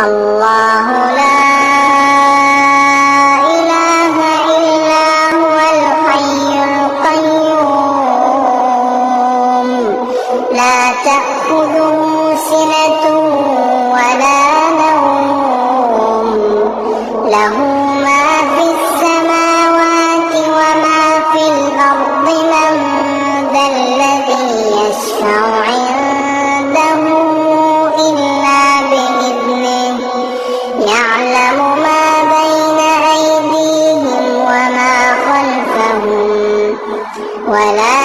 الله لا إله إلا هو الحي القيوم لا تأخذه سنة ولا نوم له ما في السماوات وما في الأرض من ذا الذي يشفع عنده إلا بإذنه يعلم ما بين أيديهم وما خلفهم ولا